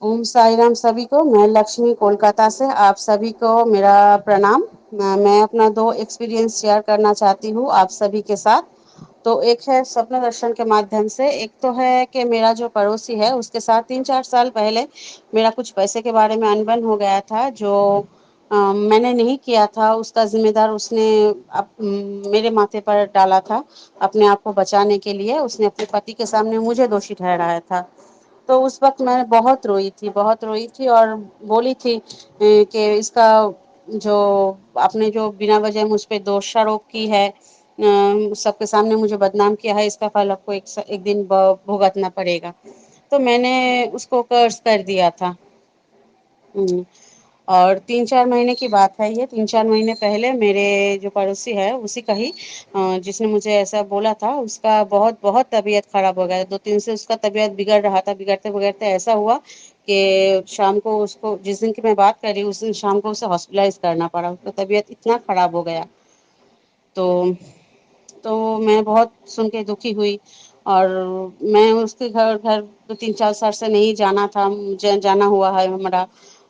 ओम साई राम सभी को। मैं लक्ष्मी कोलकाता से आप सभी को मेरा प्रणाम। मैं अपना दो एक्सपीरियंस शेयर करना चाहती हूँ आप सभी के साथ। तो एक है स्वप्न दर्शन के माध्यम से, एक तो है कि मेरा जो पड़ोसी है उसके साथ 3-4 साल पहले मेरा कुछ पैसे के बारे में अनबन हो गया था, जो मैंने नहीं किया था। उसका जिम्मेदार उसने मेरे माथे पर डाला था। अपने आप को बचाने के लिए उसने अपने पति के सामने मुझे दोषी ठहराया था। तो उस वक्त मैं बहुत रोई थी और बोली थी कि इसका जो आपने जो बिना वजह मुझ पे दोषारोप की है, सबके सामने मुझे बदनाम किया है, इसका फल आपको एक दिन भुगतना पड़ेगा। तो मैंने उसको कर्ज कर दिया था। हम्म, और 3-4 महीने की बात है ये। 3-4 महीने पहले मेरे जो पड़ोसी है उसी का ही जिसने मुझे ऐसा बोला था, उसका बहुत बहुत तबीयत खराब हो गया। 2 दिन से उसका तबीयत बिगड़ रहा था। बिगड़ते बिगड़ते ऐसा हुआ कि शाम को उसको, जिस दिन की मैं बात कर रही हूँ, उस दिन शाम को उसे हॉस्पिटलाइज करना पड़ा। उसका तबीयत इतना खराब हो गया। तो मैं बहुत सुन के दुखी हुई। और मैं उसके घर घर 2-3-4 साल से नहीं जाना था, जाना हुआ है हमारा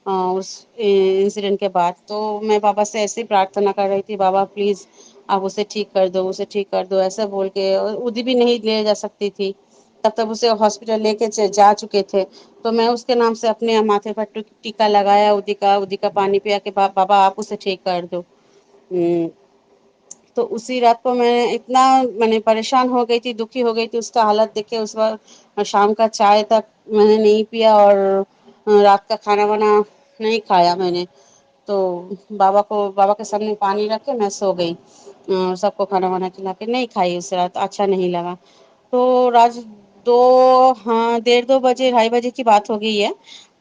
उस इंसिडेंट के बाद। तो मैं बाबा से ऐसी प्रार्थना कर रही थी, बाबा प्लीज आप उसे ठीक कर दो, उसे ठीक कर दो, ऐसा बोल के। और उदी भी नहीं ले जा सकती थी, तब तक उसे हॉस्पिटल लेके जा चुके थे। तो मैं उसके नाम से अपने माथे पर टीका लगाया, उदी का पानी पिया के बाबा आप उसे ठीक कर दो। तो उसी रात को मैं इतना मैंने परेशान हो गई थी, दुखी हो गई थी उसका हालत देख के। उस वक्त शाम का चाय तक मैंने नहीं पिया और रात का खाना वाना नहीं खाया मैंने। तो बाबा के सामने पानी रख के मैं सो गई। सबको खाना वाना खिला के नहीं खाई उस रात, अच्छा नहीं लगा। तो राज दो हाँ 1:30-2 बजे 2:30 बजे की बात हो गई है।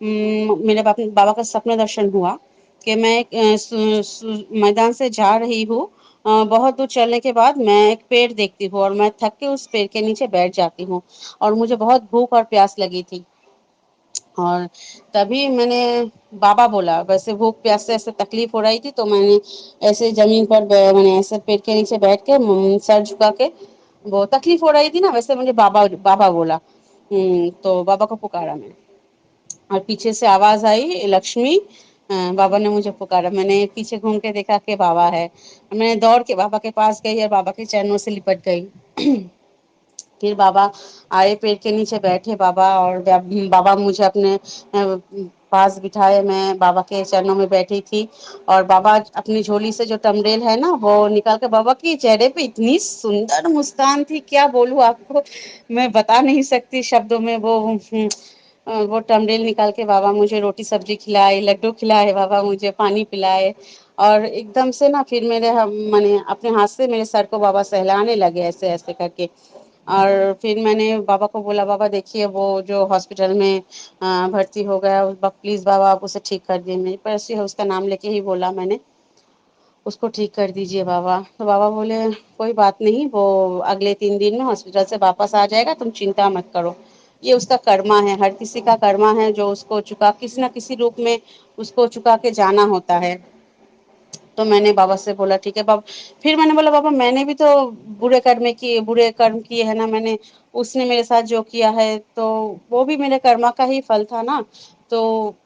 मेरे बाबा का सपना दर्शन हुआ कि मैं एक मैदान से जा रही हूँ। बहुत दूर चलने के बाद मैं एक पेड़ देखती हूँ और मैं थक के उस पेड़ के नीचे बैठ जाती हूँ। और मुझे बहुत भूख और प्यास लगी थी। और तभी मैंने बाबा बोला। वैसे भूख प्यास से ऐसे तकलीफ हो रही थी, तो मैंने ऐसे जमीन पर मैंने ऐसे पेड़ के नीचे बैठ के सर झुका के, वो तकलीफ हो रही थी ना, वैसे मुझे बाबा बाबा बोला। तो बाबा को पुकारा मैं, और पीछे से आवाज आई लक्ष्मी। बाबा ने मुझे पुकारा। मैंने पीछे घूम के देखा कि बाबा है। मैंने दौड़ के बाबा के पास गई और बाबा के चरणों से लिपट गई। फिर बाबा आए, पेड़ के नीचे बैठे बाबा, और बाबा मुझे अपने पास बिठाए। मैं बाबा के चरणों में बैठी थी और बाबा अपनी झोली से जो टमरेल है ना वो निकाल के, बाबा के चेहरे पे इतनी सुंदर मुस्कान थी, क्या बोलूं आपको, मैं बता नहीं सकती शब्दों में। वो टमरेल निकाल के बाबा मुझे रोटी सब्जी खिलाए, लड्डू खिलाए, बाबा मुझे पानी पिलाए। और एकदम से ना फिर मेरे मैंने अपने हाथ से मेरे सर को बाबा सहलाने लगे ऐसे ऐसे करके। और फिर मैंने बाबा को बोला, बाबा देखिए वो जो हॉस्पिटल में भर्ती हो गया, प्लीज बाबा आप उसे ठीक कर दिए। मेरी पड़ोसी है उसका नाम लेके ही बोला मैंने, उसको ठीक कर दीजिए बाबा। तो बाबा बोले कोई बात नहीं, वो अगले 3 दिन में हॉस्पिटल से वापस आ जाएगा, तुम चिंता मत करो। ये उसका कर्मा है, हर किसी का कर्मा है जो उसको चुका, किसी ना किसी रूप में उसको चुका के जाना होता है। तो मैंने बाबा से बोला ठीक है बाबा। फिर मैंने बोला बाबा मैंने भी तो बुरे कर्म किए है ना, मैंने, उसने मेरे साथ जो किया है तो वो भी मेरे कर्मा का ही फल था ना। तो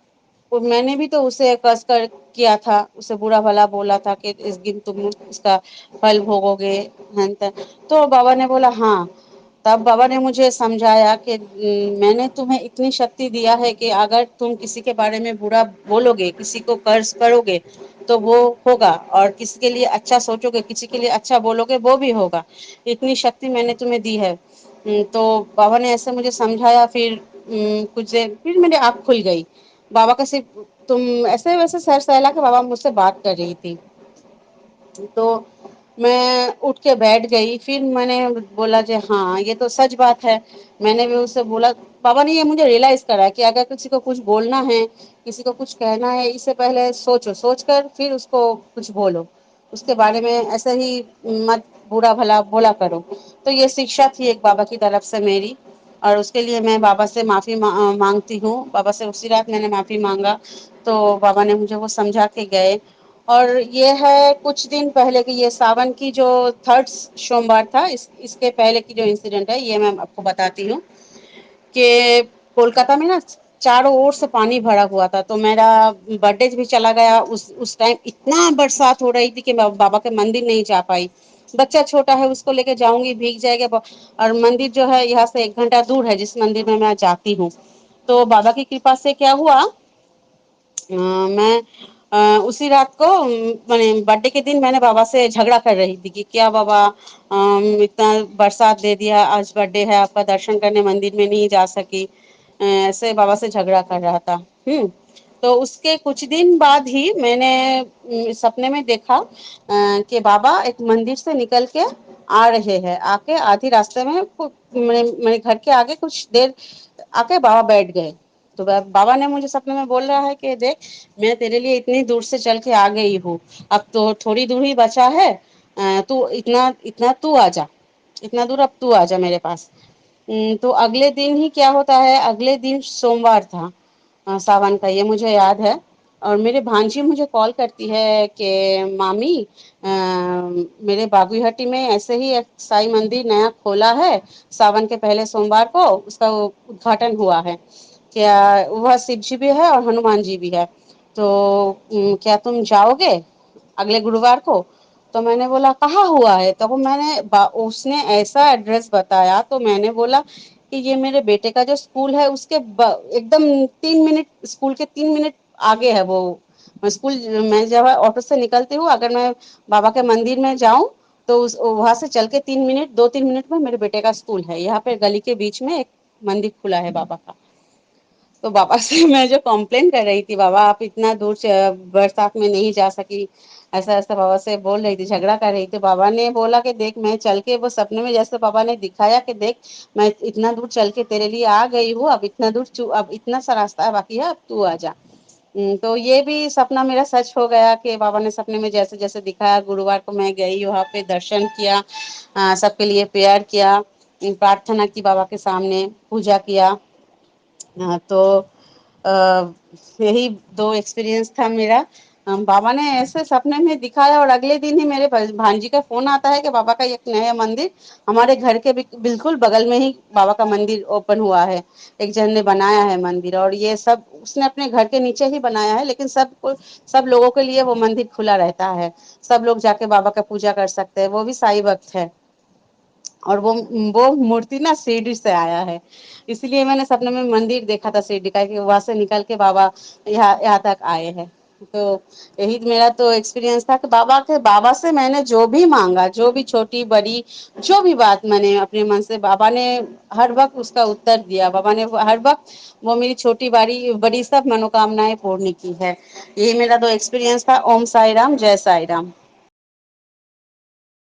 मैंने भी तो उसे कस कर किया था, उसे बुरा भला बोला था कि इस दिन तुम इसका फल भोगोगे, हैं तेन। तो बाबा ने बोला हाँ। तब बाबा ने मुझे समझाया कि मैंने तुम्हें इतनी शक्ति दिया है कि अगर तुम किसी के बारे में बुरा बोलोगे, किसी को कर्ज करोगे तो वो होगा, और किसी के लिए अच्छा सोचोगे, किसी के लिए अच्छा बोलोगे, वो भी होगा। इतनी शक्ति मैंने तुम्हें दी है। तो बाबा ने ऐसे मुझे समझाया। फिर कुछ देर फिर मेरी आँख खुल गई। बाबा का सिर्फ तुम ऐसे वैसे सर सहला के बाबा मुझसे बात कर रही थी। तो मैं उठ के बैठ गई। फिर मैंने बोला जी हाँ ये तो सच बात है। मैंने भी उससे बोला, बाबा ने ये मुझे रियलाइज करा कि अगर किसी को कुछ बोलना है, किसी को कुछ कहना है, इससे पहले सोचो, सोच कर फिर उसको कुछ बोलो, उसके बारे में ऐसे ही मत बुरा भला बोला करो। तो ये शिक्षा थी एक बाबा की तरफ से मेरी, और उसके लिए मैं बाबा से माफी मांगती हूँ। बाबा से उसी रात मैंने माफी मांगा, तो बाबा ने मुझे वो समझा के गए। और ये है कुछ दिन पहले की, ये सावन की जो 3rd सोमवार था, इसके पहले की जो इंसिडेंट है ये मैं आपको बताती हूँ कि कोलकाता में ना चारों ओर से पानी भरा हुआ था। तो मेरा बर्थडे भी चला गया, उस टाइम इतना बरसात हो रही थी कि मैं बाबा के मंदिर नहीं जा पाई। बच्चा छोटा है, उसको लेके जाऊंगी भीग जाएगा। और मंदिर जो है यहाँ से 1 घंटा दूर है, जिस मंदिर में मैं जाती हूँ। तो बाबा की कृपा से क्या हुआ, मैं उसी रात को मैंने बर्थडे के दिन मैंने बाबा से झगड़ा कर रही थी कि क्या बाबा, इतना बरसात दे दिया, आज बर्थडे है आपका, दर्शन करने मंदिर में नहीं जा सकी। ऐसे बाबा से झगड़ा कर रहा था। तो उसके कुछ दिन बाद ही मैंने सपने में देखा कि बाबा एक मंदिर से निकल के आ रहे हैं। आके आधी रास्ते में मेरे घर के आगे कुछ देर आके बाबा बैठ गए। तो बाबा ने मुझे सपने में बोल रहा है कि देख, मैं तेरे लिए इतनी दूर से चल के आ गई हूँ, अब तो थोड़ी दूर ही बचा है, तू इतना इतना तू आ जा, इतना दूर अब तू आ जा मेरे पास। तो अगले दिन ही क्या होता है, अगले दिन सोमवार था, सावन का, ये मुझे याद है। और मेरे भांजी मुझे कॉल करती है कि मामी, मेरे बाबूहट्टी में ऐसे ही एक साईं मंदिर नया खोला है, सावन के पहले सोमवार को उसका उद्घाटन हुआ है। क्या वह शिव जी भी है और हनुमान जी भी है, तो क्या तुम जाओगे अगले गुरुवार को? तो मैंने बोला कहाँ हुआ है, तो वो उसने ऐसा एड्रेस बताया। तो मैंने बोला कि ये मेरे बेटे का जो स्कूल है उसके एकदम 3 मिनट, स्कूल के 3 मिनट आगे है वो स्कूल। मैं जब ऑटो से निकलती हूँ, अगर मैं बाबा के मंदिर में जाऊं तो वहां से चल के 3 मिनट, 2-3 मिनट में मेरे बेटे का स्कूल है। यहाँ पे गली के बीच में एक मंदिर खुला है बाबा का। तो बाबा से मैं जो कॉम्प्लेन कर रही थी, बाबा आप इतना दूर से बरसात में नहीं जा सकी, ऐसा ऐसा बाबा से बोल रही थी, झगड़ा कर रही थी। बाबा ने बोला कि देख, मैं चल के वो सपने में जैसे बाबा ने दिखाया कि देख, मैं इतना दूर चल के तेरे लिए आ गई हूँ, अब इतना दूर, अब इतना सा रास्ता बाकी है, अब तू आ जा। तो ये भी सपना मेरा सच हो गया कि बाबा ने सपने में जैसे जैसे दिखाया। गुरुवार को मैं गई, वहाँ पे दर्शन किया, सबके लिए प्रेयर किया, प्रार्थना की, बाबा के सामने पूजा किया। तो यही दो एक्सपीरियंस था मेरा। बाबा ने ऐसे सपने में दिखाया और अगले दिन ही मेरे भांजी का फोन आता है कि बाबा का एक नया मंदिर हमारे घर के बिल्कुल बगल में ही बाबा का मंदिर ओपन हुआ है, एक जन ने बनाया है मंदिर। और ये सब उसने अपने घर के नीचे ही बनाया है, लेकिन सब लोगों के लिए वो मंदिर खुला रहता है, सब लोग जाके बाबा का पूजा कर सकते हैं, वो भी साई भक्त है। और वो मूर्ति ना शिरडी से आया है, इसलिए मैंने सपने में मंदिर देखा था शिरडी का, कि वहां से निकल के बाबा यहाँ तक आए हैं। तो यही मेरा तो एक्सपीरियंस था कि बाबा से मैंने जो भी मांगा, जो भी छोटी बड़ी जो भी बात मैंने अपने मन से, बाबा ने हर वक्त उसका उत्तर दिया। बाबा ने हर वक्त वो मेरी छोटी बड़ी बड़ी सब मनोकामनाएं पूर्ण की है। यही मेरा तो एक्सपीरियंस था। ओम साई राम, जय साई राम।